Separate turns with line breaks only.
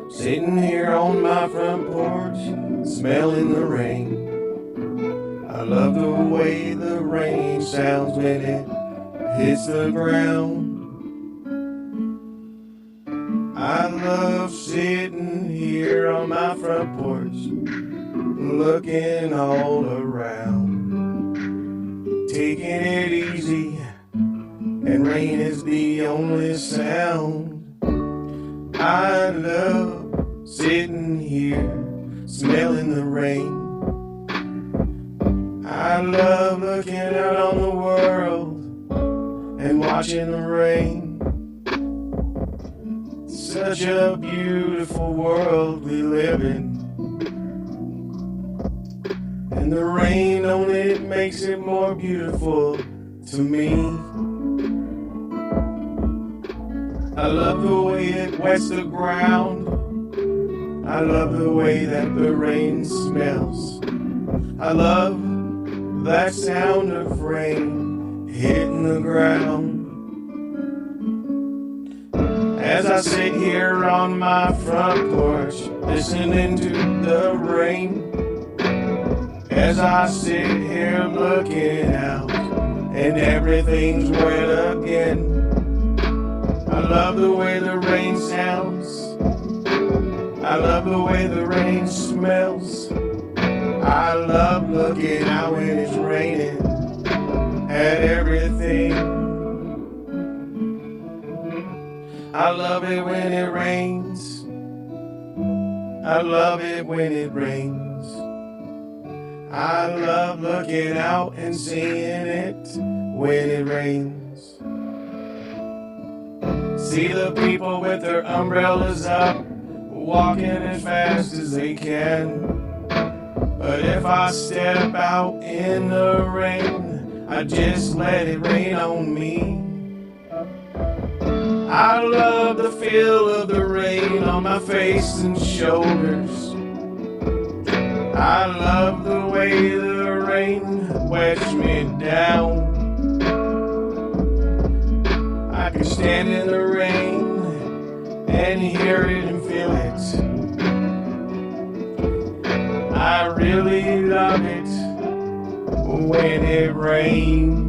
Sitting here on my front porch, smelling the rain. I love the way the rain sounds when it hits the ground. I love sitting here on my front porch, looking all around, taking it easy, and rain is the only sound. I love sitting here, smelling the rain. I love looking out on the world and watching the rain. Such a beautiful world we live in, and the rain on it makes it more beautiful to me. I love the way it wets the ground. I love the way that the rain smells. I love that sound of rain hitting the ground. As I sit here on my front porch, listening to the rain. As I sit here looking out, and everything's wet again. I love the way the rain sounds. I love the way the rain smells. I love looking out when it's raining at everything. I love it when it rains. I love it when it rains. I love looking out and seeing it when it rains. See the people with their umbrellas up, walking as fast as they can. But if I step out in the rain, I just let it rain on me. I love the feel of the rain on my face and shoulders. I love the way the rain wets me down. I can stand in the rain and hear it and feel it. I really love it when it rains.